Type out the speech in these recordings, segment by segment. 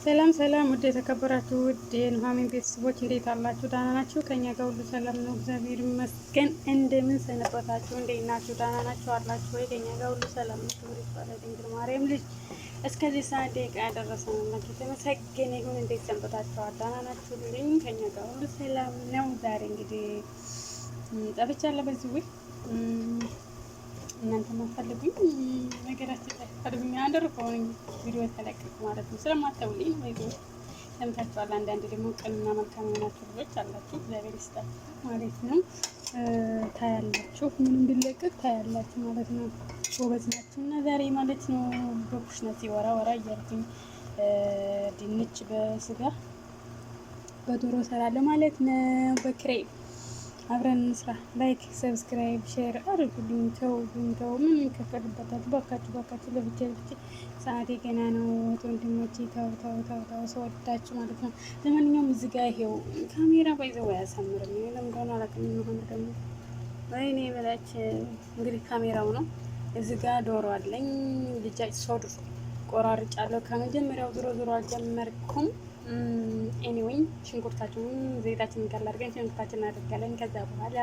ሰላም ሰላም፣ ውድ የተከበራችሁ ውድ የኑሃሚን ቤተሰቦች እንዴት አላችሁ? ደህና ናችሁ? ከኛ ጋር ሁሉ ሰላም ነው፣ እግዚአብሔር ይመስገን። እንደምን ሰነበታችሁ? እንዴት ናችሁ? ደህና ናችሁ አላችሁ ወይ? ከኛ ጋር ሁሉ ሰላም ነው። ክብር ይባላል ድንግል ማርያም ልጅ እስከዚህ ሰዓት ደቂቃ ያደረሰን አምላክ የተመሰገነ ይሁን። እንዴት ሰንበታችኋል? ደህና ናችሁልኝ? ከኛ ጋር ሁሉ ሰላም ነው። ዛሬ እንግዲህ ጠፍቻለሁ በዚህ ውይ እናንተ ማፈልጉኝ ነገራችን ላይ ፈልጉኝ አደረኩኝ ቪዲዮ ተለቀቁ ማለት ነው። ስለማታውልኝ ነው ወይ ሰምታችኋል። አንዳንድ ደግሞ ቅንና መልካም የሆናችሁ ልጆች አላችሁ፣ እግዚአብሔር ይስጣችሁ ማለት ነው። ታያላችሁ፣ ምንም ቢለቀቅ ታያላችሁ ማለት ነው። ጎበዝ ናችሁ። እና ዛሬ ማለት ነው በኩሽና ሲወራ ወራ እያልኩኝ ድንች በስጋ በዶሮ እሰራለሁ ማለት ነው። በክሬም አብረን እንስራ። ላይክ፣ ሰብስክራይብ፣ ሼር አድርጉልኝ። ተው ምን ይከፈልበታል? ባካችሁ ለብቻ ሰዓቴ ገና ነው ወንድሞቼ። ተው ሰወዳችሁ ማለት ነው። ለማንኛውም እዚህ ጋር ይሄው ካሜራ ባይዘው አያሳምርም። ለምን እንደሆነ አላውቅም። ሆነ ደግሞ ወይኔ በላች እንግዲህ ካሜራው ነው። እዚህ ጋር ዶሮ አለኝ ልጃጭ ሶድ ቆራርጫለሁ። ከመጀመሪያው ዞሮ አልጀመርኩም። ኤኒዌይ ሽንኩርታችንን ዘይታችንን ጋር አድርገን ሽንኩርታችንን እናደርጋለን። ከዛ በኋላ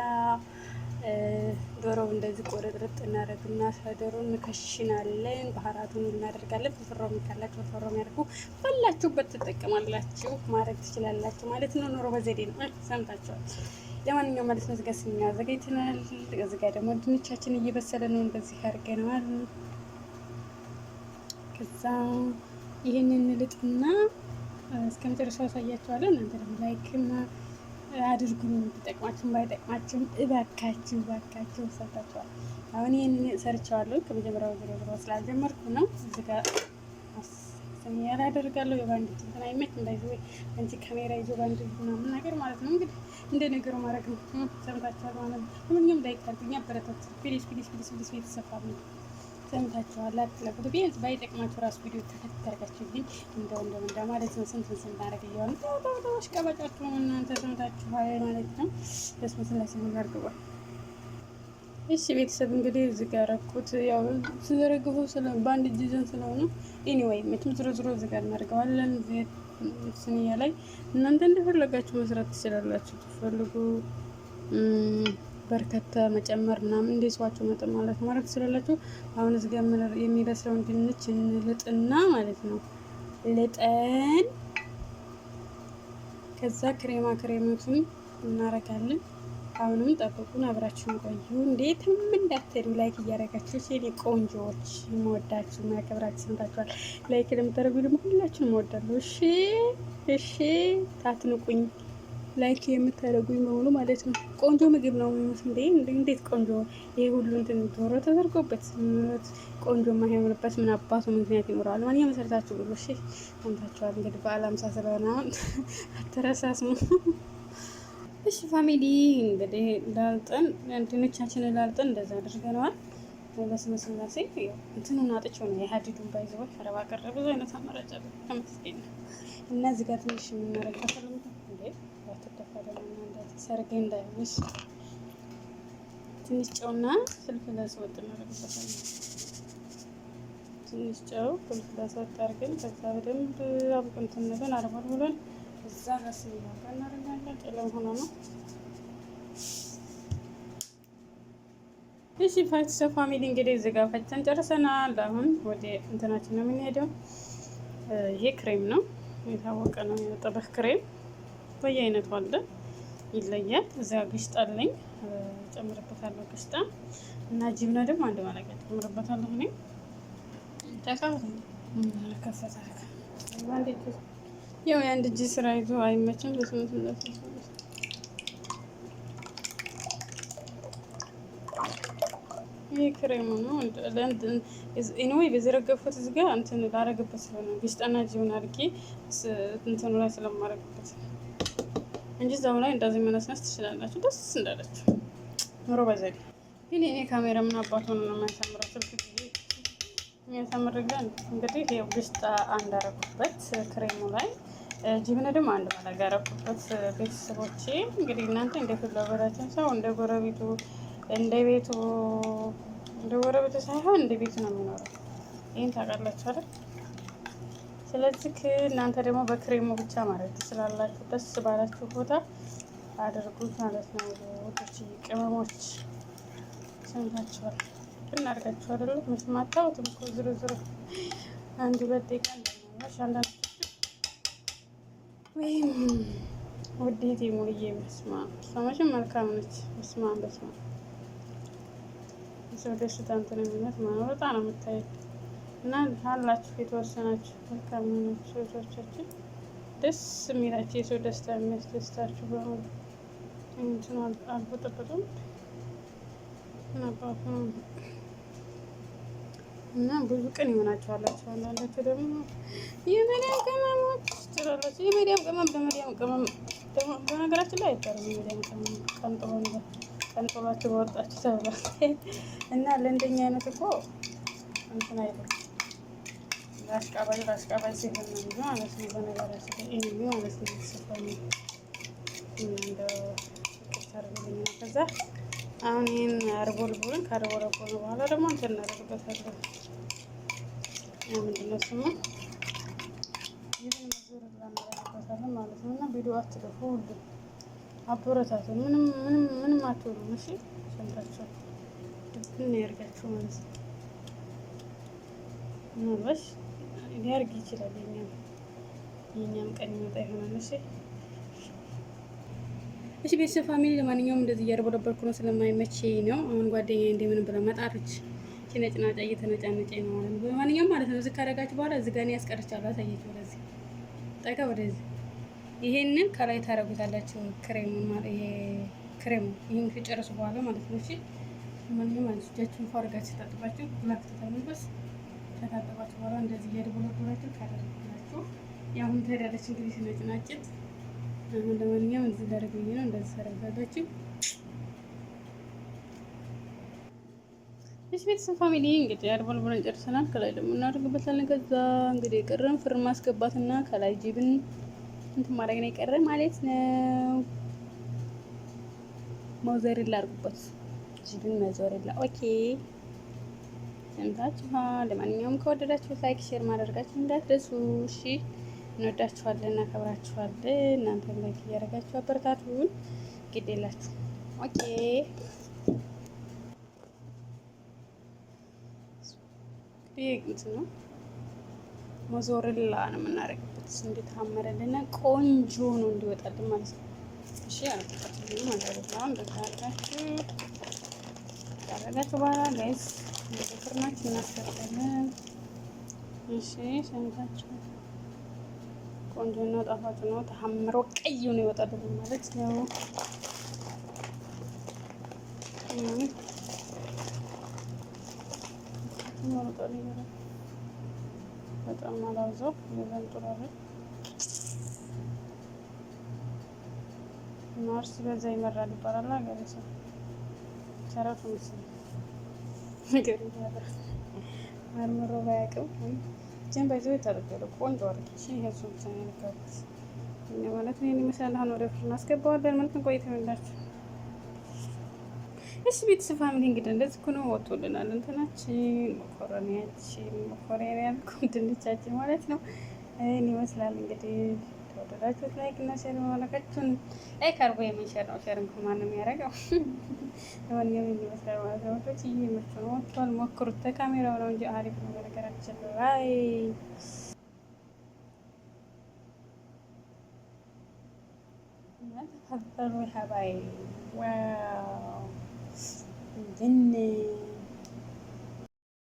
ዶሮው እንደዚህ ቆርጥርጥ እናደርግና ዶሮውን እንከሽናለን። ባህራቱን እናደርጋለን። ፍርፍሮም ካላችሁ ፍርፍሮም ያደርጉ ባላችሁበት ትጠቀማላችሁ ማድረግ ትችላላችሁ ማለት ነው። ኑሮ በዘዴ ነው። ሰምታችኋል። ለማንኛውም ማለት ነው እዚጋ ስኛ አዘጋጅተናል። እዚጋ ደግሞ ድንቻችን እየበሰለ ነው። እንደዚህ አድርገናል። ከዛ ይሄንን ልጥና እስከ መጨረሻው አሳያችኋለሁ። እናንተ ደግሞ ላይክም አድርጉኝ። ቢጠቅማችሁም ባይጠቅማችሁም እባካችሁ ሰጣችኋል። አሁን ይሄንን ሰርቻለሁ። ከመጀመሪያው ዞሮ ስላልጀመርኩ ነው። እዚህ ጋር ሰሚያ ላይ አደርጋለሁ። የባንድ እንትን አይመች እንዳይዘው እንጂ ካሜራ ይዞ ባንድ ምናምን ነገር ማለት ነው። እንግዲህ እንደ ነገሩ ማድረግ ነው። ሰምታችኋል ማለት ነው። ምንም ላይክ አድርጉኝ፣ አበረታቱ። ፕሊዝ ቤተሰብ ነው። ሰምታችኋል። አትለቁት። ቢያንስ ባይጠቅማችሁ ራሱ ቪዲዮ ተከታተላችሁልኝ እንደው ማለት ነው። ስንት ስናደርግ እያወራን ታውታውሽ ቀባጫችሁ እናንተ ሰምታችኋል ማለት ነው። በስመ ስላሴ አድርገዋል። እሺ ቤተሰብ እንግዲህ እዚህ ጋር ረኩት። ያው ሲዘረግፉ በአንድ እጅ ይዘን ስለሆነ ኤኒዌይ መቼም ዝሮ እዚህ ጋር እናደርገዋለን። ስንያ ላይ እናንተ እንደፈለጋችሁ መስራት ትችላላችሁ። ትፈልጉ በርከታ መጨመር ምናምን እንደ ሰዋቸው መጠን ማለት ማድረግ ትችላላችሁ። አሁን እዚህ ጋር የሚበስለውን ድንች እንልጥና ማለት ነው ልጠን ከዛ ክሬማቱን እናረጋለን። አሁንም ጠብቁን፣ አብራችሁን ቆዩ። እንዴትም እንዳትሄዱ ላይክ እያደረጋችሁ ሲል ቆንጆዎች የምወዳችሁ ማከብራችሁ ሰምታችኋል። ላይክ ለምታደርጉ ደግሞ ሁላችሁንም እወዳለሁ። እሺ ታትንቁኝ። ላይክ የምታደርጉኝ በሙሉ ማለት ነው። ቆንጆ ምግብ ነው የሚመስል እንዴት ቆንጆ! ይሄ ሁሉ እንትን ዶሮ ተደርጎበት ቆንጆ የማይሆንበት ምን አባቱ ምክንያት ይኖረዋል? ማንኛውም መሰረታችሁ ብሎ እሺ ሰምታችኋል። እንግዲህ በዓል ሃምሳ ስለሆነ አትረሳስሙ። እሺ ፋሚሊ እንግዲህ ላልጠን ድንቻችንን ላልጠን እንደዛ አድርገነዋል። በስመ ስላሴ እንትኑን አጥቼው ነው የሀዲዱን ባይዘው አረባ ቀረ። ብዙ አይነት አማራጭ አለ ከመስገኝ ነው። እና እዚህ ጋር ትንሽ የምናረግበት እንዴ ሰርጌ እንዳይሆንሽ ትንሽ ጨውና ፍልፍል አስወጥ እናደርግበታለን። ትንሽ ጨው ፍልፍል አስወጥ አድርገን ከዛ በደንብ አብቅንትን ነገር አርባል ብለን እዛ ጋር ስንያጋ እናደርጋለን። ጨለም ሆኖ ነው። እሺ ፋሚሊ እንግዲህ እዚህ ጋር ፈጭተን ጨርሰናል። አሁን ወደ እንትናችን ነው የምንሄደው። ይሄ ክሬም ነው፣ የታወቀ ነው የጠበህ ክሬም በየአይነቱ አለ፣ ይለያል። እዚያ ግሽጣ አለኝ ጨምርበታለሁ። ግሽጣ እና ጅብና ደግሞ አንድ ማለቂያ ጨምርበታለሁ። እኔ ተካፈተ ያው የአንድ እጅ ስራ ይዞ አይመችም። በስምንት ይሄ ክሬሙ ነው ኢንዌይ በዘረገፉት እዚህ ጋር እንትን ላረግበት ስለሆነ ግሽጣና ጅብና አድርጌ እንትኑ ላይ ስለማረግበት እንጂ እዛው ላይ እንደዚህ መነስነስ ትችላላችሁ፣ ደስ እንዳላችሁ ኑሮ በዘዴ። ግን እኔ ካሜራ ምን አባቱ ነው የማያሳምረው? ስልክ ጊዜ የሚያሳምር ግን እንግዲህ ይሄው ግሽጣ አንድ አረኩበት ክሬሙ ላይ፣ ጅብነ ደግሞ አንድ ማለጋ አረኩበት። ቤተሰቦቼ እንግዲህ እናንተ እንደ ፍላጎታችሁ ሰው እንደ ጎረቤቱ ሳይሆን እንደ ቤቱ ነው የሚኖረው። ይሄን ታውቃላችሁ አይደል? ስለዚህ እናንተ ደግሞ በክሬሙ ብቻ ማድረግ ትችላላችሁ። ደስ ባላችሁ ቦታ አድርጉት ማለት ነው። ወጦች ቅመሞች ሰምታችኋል። ግን አድርጋችሁ አይደለም መስማታውትም እኮ ዝርዝሩ አንድ ሁለት ደቂቃ እንደማሽ አንዳንድ ወይም ውዴቴ ሙሉዬ መስማ ሰማሽም መልካም ነች። መስማ የሰው ደስታ እንትን የሚነት ማወጣ ነው የምታየው። እና አላችሁ የተወሰናችሁ መልካም ናችሁ ሰዎቻችን ደስ የሚላችሁ የሰው ደስታ የሚያስደስታችሁ በሙሉ እንትን አልበጠበጡም እና ብዙ ቀን ይሆናችኋላችሁ። አንዳንዳችሁ ደግሞ የመዲያም ቅመሞች ትላላችሁ። የመዲያም ቅመም በመዲያም ቅመም ደግሞ በነገራችን ላይ አይቀርም። የመዲያም ቅመም ቀንጥሏችሁ በወጣችሁ ተብሏል። እና ለእንደኛ አይነት እኮ እንትን አይደለም ለአሽቃባጭ ሲሆን ነው እንጂ ማለት ነው። በነገራችን ላይ ይሄ ማለት ነው ሲሆን እንደው ታርጉልኝ ነው። ከዛ አሁን ይሄን አርቦልቡልን ካርቦለቡልን በኋላ ደግሞ እንትን እናደርግበታለን። ምንድን ነው ስሙ? ይሄን መዞር እናደርግበታለን ማለት ነው። እና ቪዲዮ አትለፉ፣ ሁሉ አበረታቱ። ምንም አትሆኑም። እሺ ሰምታችሁ ምን ያርጋችሁ ማለት ነው። ምናልባት ሊያርግ ይችላል። የኛም ቀን ይመጣ ይሆናል። እሺ ቤተሰብ ፋሚሊ፣ ለማንኛውም እንደዚህ እያርበለበልኩ ነው ስለማይመቸኝ ነው። አሁን ጓደኛዬ እንደምን ብላ መጣረች። ነጭናጫ እየተነጫነጨኝ ነው ማለት ነው። በማንኛውም ማለት ነው እዚህ ካደረጋችሁ በኋላ እዚህ ጋር ያስቀርቻለሁ። አሳየች ወደዚህ ጠጋ ወደዚህ። ይሄንን ከላይ ታረጉታላችሁ። ክሬሙን ማለት ይሄ ክሬሙ ይሄን ከጨረሱ በኋላ ማለት ነው። እሺ ለማንኛውም ማለት እጃችሁን ፋርጋችሁ ታጥባችሁ ብላክ ተታምበስ ከታጠባችሁ በኋላ እንደዚህ እያደረጋችሁ ካደረጋችሁ ያሁን ትሄዳለች እንግዲህ ነጭናጭት። አሁን ለማንኛውም እዚህ ላደርገኝ ነው። እንደዚህ ታደርጋላችሁ። እሺ ቤተሰብ ፋሚሊ እንግዲህ አርቦልቡለን ጨርሰናል። ከላይ ደግሞ እናደርግበታለን። ከዛ እንግዲህ የቀረን ፍርን ማስገባትና ከላይ ጂብን እንትን ማድረግ ነው የቀረን ማለት ነው። ሞዘሬላ አድርጉበት። ጂብን ሞዘሬላ ኦኬ። ሰምታችኋል። ለማንኛውም ከወደዳችሁ ላይክ ሼር ማድረጋችሁ እንዳትረሱ። እሺ እንወዳችኋለን፣ እናከብራችኋለን። እናንተም ላይክ እያደረጋችሁ አበረታቱን። ግድ የላችሁ ኦኬ። እንግዲህ ነው ሞዞሬላ ነው የምናደርግበት። እንዴት አመረልና ቆንጆ ነው እንዲወጣልን ማለት ነው። እሺ አልተፈተነ ማለት ነው። እንደታላችሁ ታረጋችሁ በኋላ ጋይስ ፍርናችን እናስከተለን። እሺ ሰምታችሁ ቆንጆ ነው፣ ጣፋጭ ነው፣ ተሐምሮ ቀይ ነው ይወጣልን ማለት ነው። በጣም አላውዘው ይዘንጥራል። ማርስ በዛ ይመራል ይባላል። ሀገሬ ሰው ተረቱ ምስል ነገር ይላል። መርምሮ ባያውቅም ጀን ባይዘው ይታደርጋል። ቆንጆ አርኪሽ ይሄሱን ሰነካት እኛ ማለት ነው። ይመስላል አሁን ወደ ፍርን አስገባዋለን ማለት ነው። ቆይተው እንዳችሁ እሺ ቤተሰብ ፋሚሊ እንግዲህ እንደዚህ እኮ ነው ወጥቶልናል። እንትናችን መኮረኒያችን ድንቻችን ማለት ነው። ይህን ይመስላል እንግዲህ ተወደዳችሁት ላይክ እና ሼር ማድረጋችሁን ላይክ አርጎ የምንሸር ነው። ሼር እንኳን ማንም የሚያደርገው ለማንኛውም ይመስላል ማለት ነው። ወጥቶ ይመች ነው ወጥቷል። ሞክሩት። ተካሜራው ነው እንጂ አሪፍ ነው በነገራችን ላይ ተፈضلوا يا حبايبي واو جنة